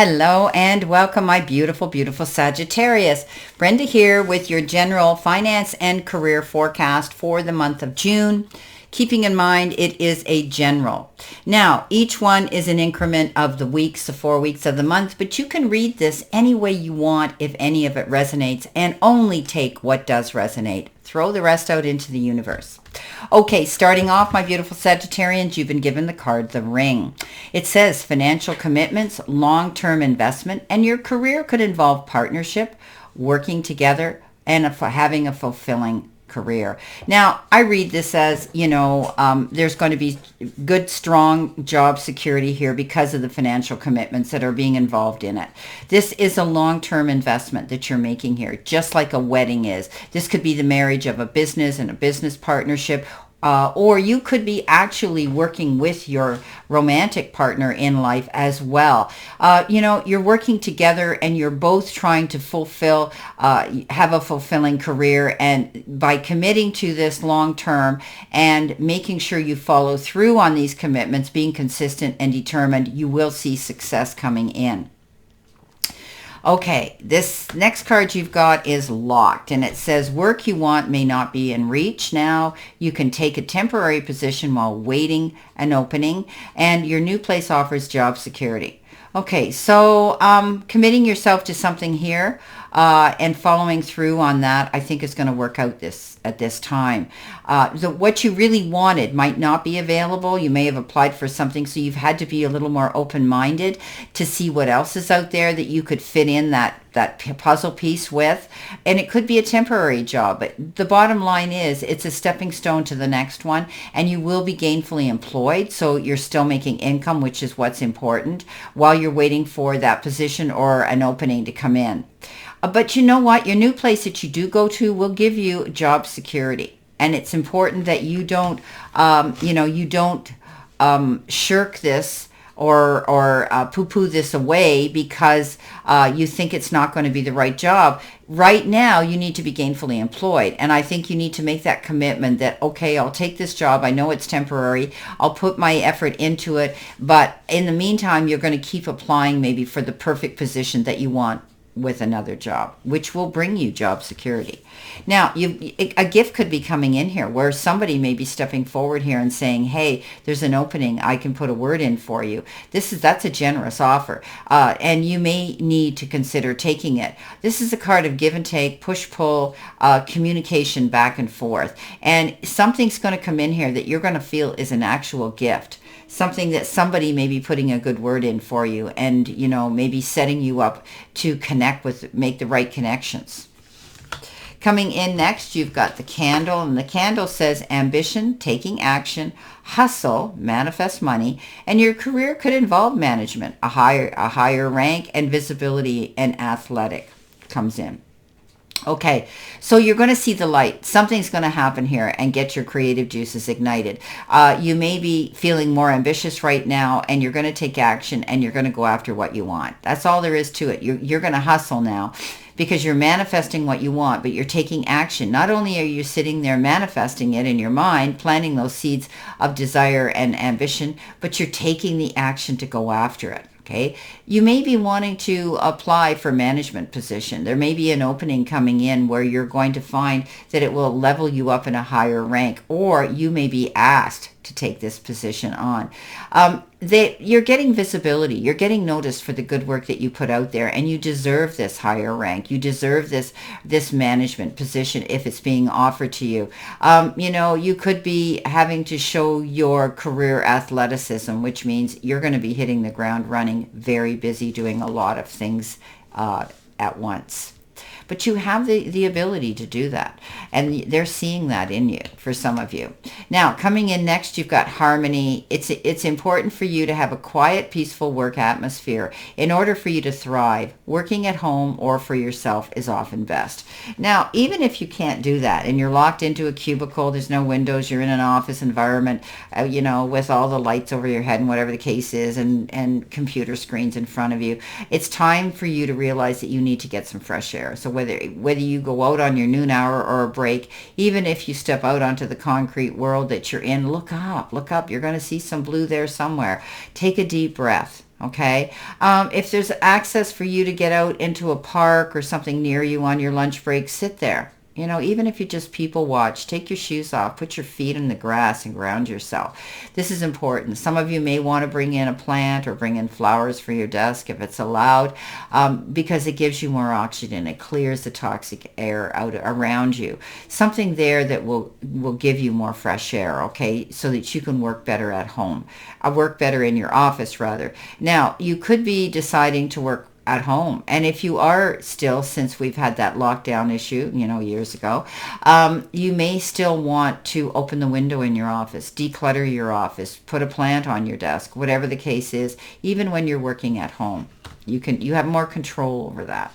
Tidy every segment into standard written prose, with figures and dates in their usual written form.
Hello and welcome, my beautiful, beautiful Sagittarius. Brenda here with your general finance and career forecast for the month of June. Keeping in mind it is a general. Now, each one is an increment of the weeks, the 4 weeks of the month, but you can read this any way you want if any of it resonates, and only take what does resonate. Throw the rest out into the universe. Okay, starting off, my beautiful Sagittarians, you've been given the card, the Ring. It says financial commitments, long-term investment, and your career could involve partnership, working together, and having a fulfilling career. Now, I read this as, there's going to be good, strong job security here because of the financial commitments that are being involved in it. This is a long-term investment that you're making here, just like a wedding is. This could be the marriage of a business and a business partnership, or you could be actually working with your romantic partner in life as well. You're working together and you're both trying to have a fulfilling career. And by committing to this long term and making sure you follow through on these commitments, being consistent and determined, you will see success coming in. Okay, this next card you've got is Locked, and it says work you want may not be in reach now. You can take a temporary position while waiting an opening, and your new place offers job security. Okay, so committing yourself to something here and following through on that, I think is going to work out at this time. What you really wanted might not be available. You may have applied for something, so you've had to be a little more open-minded to see what else is out there that you could fit in that puzzle piece with. And it could be a temporary job, but the bottom line is it's a stepping stone to the next one, and you will be gainfully employed, so you're still making income, which is what's important, while you're waiting for that position or an opening to come in. But you know what? Your new place that you do go to will give you job security. And it's important that you don't, shirk this or poo-poo this away because you think it's not going to be the right job. Right now, you need to be gainfully employed. And I think you need to make that commitment that, okay, I'll take this job. I know it's temporary. I'll put my effort into it. But in the meantime, you're going to keep applying maybe for the perfect position that you want with another job, which will bring you job security. Now, a gift could be coming in here where somebody may be stepping forward here and saying, hey, there's an opening. I can put a word in for you. That's a generous offer, and you may need to consider taking it. This is a card of give and take, push-pull, communication back and forth. And something's going to come in here that you're going to feel is an actual gift. Something that somebody may be putting a good word in for you and, maybe setting you up to make the right connections. Coming in next, you've got the Candle, and the Candle says ambition, taking action, hustle, manifest money, and your career could involve management, a higher rank, and visibility and athletic comes in. Okay, so you're going to see the light. Something's going to happen here and get your creative juices ignited. You may be feeling more ambitious right now, and you're going to take action, and you're going to go after what you want. That's all there is to it. You're going to hustle now because you're manifesting what you want, but you're taking action. Not only are you sitting there manifesting it in your mind, planting those seeds of desire and ambition, but you're taking the action to go after it. Okay, you may be wanting to apply for management position. There may be an opening coming in where you're going to find that it will level you up in a higher rank, or you may be asked to take this position on. You're getting visibility. You're getting noticed for the good work that you put out there, and you deserve this higher rank. You deserve this management position if it's being offered to you. You could be having to show your career athleticism, which means you're going to be hitting the ground running, very busy doing a lot of things at once. But you have the ability to do that. And they're seeing that in you for some of you. Now, coming in next, you've got harmony. It's important for you to have a quiet, peaceful work atmosphere. In order for you to thrive, working at home or for yourself is often best. Now, even if you can't do that and you're locked into a cubicle, there's no windows, you're in an office environment, with all the lights over your head and whatever the case is, and computer screens in front of you, it's time for you to realize that you need to get some fresh air. So whether you go out on your noon hour or a break, even if you step out onto the concrete world that you're in, look up. You're going to see some blue there somewhere. Take a deep breath. Okay. If there's access for you to get out into a park or something near you on your lunch break, sit there. You know, even if you just people watch, take your shoes off, put your feet in the grass and ground yourself. This is important. Some of you may want to bring in a plant or bring in flowers for your desk if it's allowed, because it gives you more oxygen. It clears the toxic air out around you. Something there that will give you more fresh air, okay, so that you can work better at home, work better in your office rather. Now, you could be deciding to work at home. And if you are still, since we've had that lockdown issue, you know, years ago, you may still want to open the window in your office, declutter your office, put a plant on your desk, whatever the case is, even when you're working at home. You have more control over that.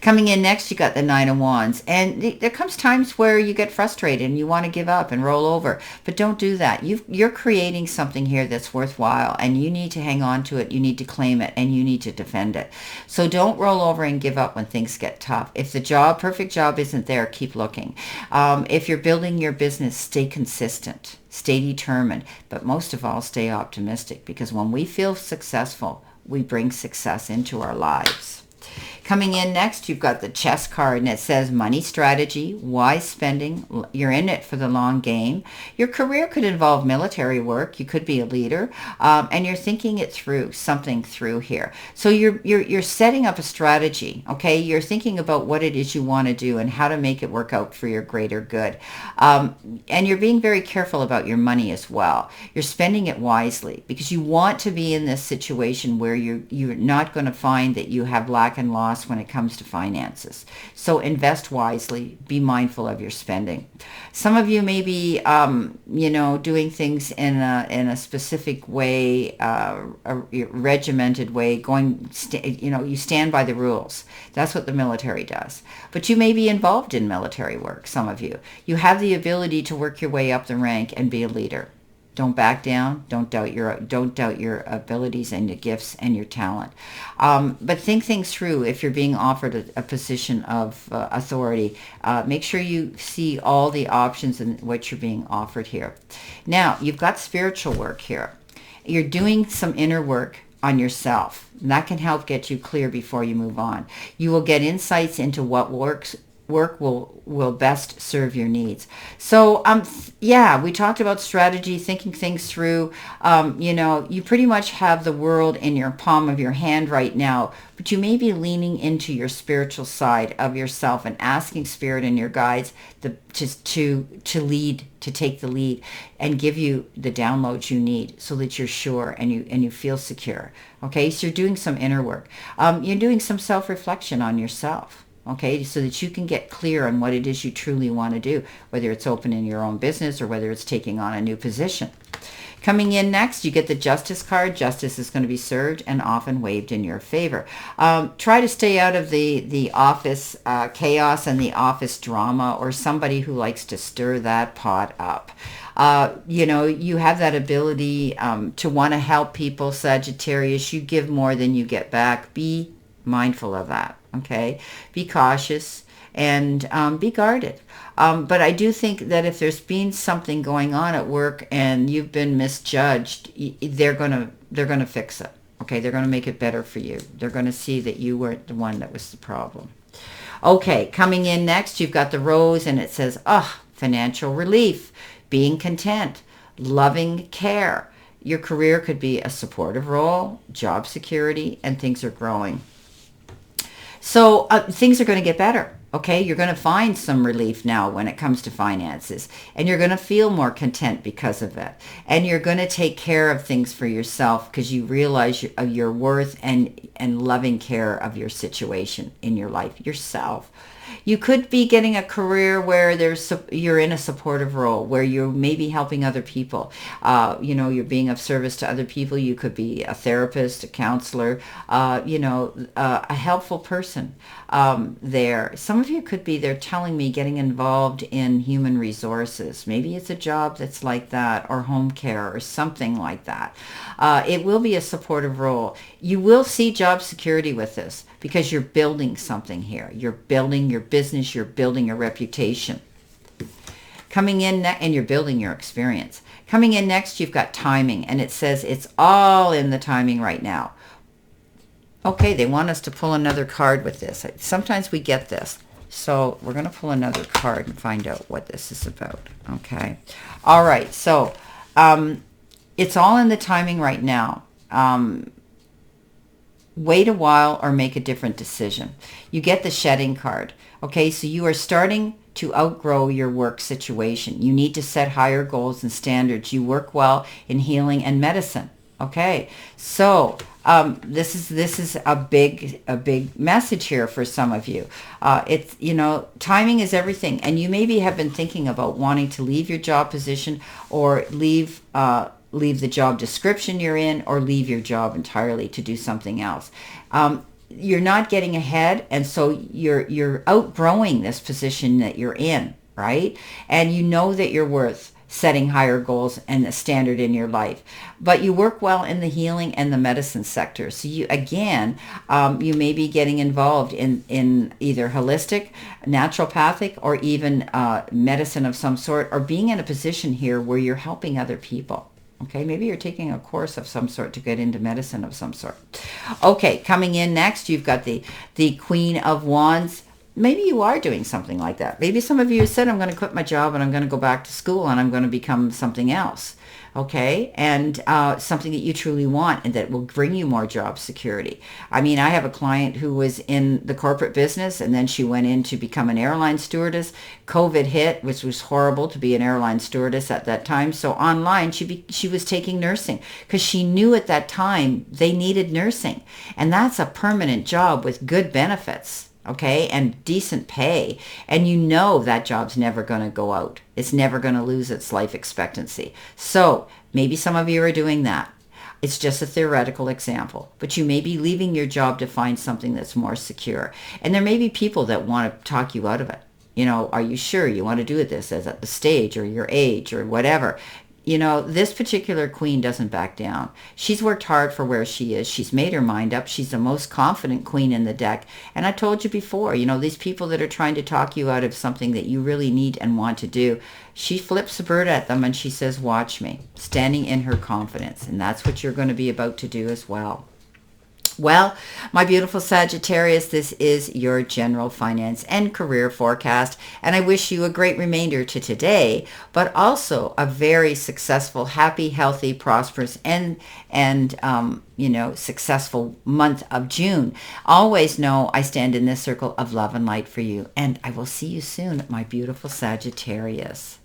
Coming in next, you got the Nine of Wands. And there comes times where you get frustrated and you want to give up and roll over. But don't do that. You're creating something here that's worthwhile, and you need to hang on to it. You need to claim it, and you need to defend it. So don't roll over and give up when things get tough. If the perfect job isn't there, keep looking. If you're building your business, stay consistent. Stay determined. But most of all, stay optimistic, because when we feel successful, we bring success into our lives. Coming in next, you've got the Chess card, and it says money strategy, wise spending. You're in it for the long game. Your career could involve military work. You could be a leader, and you're thinking it through, something through here. So you're setting up a strategy, okay? You're thinking about what it is you want to do and how to make it work out for your greater good. And you're being very careful about your money as well. You're spending it wisely, because you want to be in this situation where you're not going to find that you have lack and loss when it comes to finances. So invest wisely. Be mindful of your spending. Some of you may be, doing things in a specific way, a regimented way. You stand by the rules. That's what the military does. But you may be involved in military work. Some of you have the ability to work your way up the rank and be a leader. Don't back down. Don't doubt your abilities and your gifts and your talent. But think things through. If you're being offered a position of authority, make sure you see all the options and what you're being offered here. Now, you've got spiritual work here. You're doing some inner work on yourself. And that can help get you clear before you move on. You will get insights into what work will best serve your needs. So, we talked about strategy, thinking things through. You pretty much have the world in your palm of your hand right now, but you may be leaning into your spiritual side of yourself and asking Spirit and your guides to lead, to take the lead and give you the downloads you need so that you're sure and you feel secure. Okay, so you're doing some inner work. You're doing some self-reflection on yourself. Okay, so that you can get clear on what it is you truly want to do, whether it's opening your own business or whether it's taking on a new position. Coming in next, you get the Justice card. Justice is going to be served and often waived in your favor. Try to stay out of the office chaos and the office drama, or somebody who likes to stir that pot up. You have that ability to want to help people, Sagittarius. You give more than you get back. Be mindful of that. Okay, be cautious and be guarded. But I do think that if there's been something going on at work and you've been misjudged, they're gonna fix it. Okay, they're gonna make it better for you. They're gonna see that you weren't the one that was the problem. Okay, coming in next, you've got the Rose, and it says, financial relief, being content, loving care. Your career could be a supportive role, job security, and things are growing. So things are going to get better, okay? You're going to find some relief now when it comes to finances, and you're going to feel more content because of it. And you're going to take care of things for yourself because you realize your worth and loving care of your situation in your life yourself. You could be getting a career where you're in a supportive role, where you're maybe helping other people. You're being of service to other people. You could be a therapist, a counselor, a helpful person there. Some of you could be, they're telling me, getting involved in human resources. Maybe it's a job that's like that, or home care, or something like that. It will be a supportive role. You will see job security with this because you're building something here. You're building your business. You're building a reputation. Coming in, and you're building your experience. Coming in next, you've got timing, and it says it's all in the timing right now. Okay, they want us to pull another card with this. Sometimes we get this. So we're going to pull another card and find out what this is about. Okay. All right. So it's all in the timing right now. Wait a while or make a different decision. You get the shedding card. Okay, so you are starting to outgrow your work situation. You need to set higher goals and standards. You work well in healing and medicine. Okay, so this is a big message here for some of you. It's, timing is everything, and you maybe have been thinking about wanting to leave your job position or leave the job description you're in, or leave your job entirely to do something else. You're not getting ahead, and so you're outgrowing this position that you're in, right? And you know that you're worth setting higher goals and a standard in your life. But you work well in the healing and the medicine sector. So you may be getting involved in either holistic, naturopathic, or even medicine of some sort, or being in a position here where you're helping other people. Okay, maybe you're taking a course of some sort to get into medicine of some sort. Okay, coming in next, you've got the Queen of Wands. Maybe you are doing something like that. Maybe some of you said, I'm going to quit my job and I'm going to go back to school and I'm going to become something else. Okay, and something that you truly want and that will bring you more job security. I mean, I have a client who was in the corporate business and then she went in to become an airline stewardess. COVID hit, which was horrible to be an airline stewardess at that time. So online, she was taking nursing because she knew at that time they needed nursing. And that's a permanent job with good benefits. Okay, and decent pay, and that job's never going to go out. It's never going to lose its life expectancy. So maybe some of you are doing that. It's just a theoretical example, but you may be leaving your job to find something that's more secure. And there may be people that want to talk you out of it. Are you sure you want to do this as at the stage or your age or whatever? This particular queen doesn't back down. She's worked hard for where she is. She's made her mind up. She's the most confident queen in the deck. And I told you before, these people that are trying to talk you out of something that you really need and want to do, she flips a bird at them and she says, watch me, standing in her confidence. And that's what you're going to be about to do as well. Well, my beautiful Sagittarius, this is your general finance and career forecast, and I wish you a great remainder to today, but also a very successful, happy, healthy, prosperous, and successful month of June. Always know I stand in this circle of love and light for you, and I will see you soon, my beautiful Sagittarius.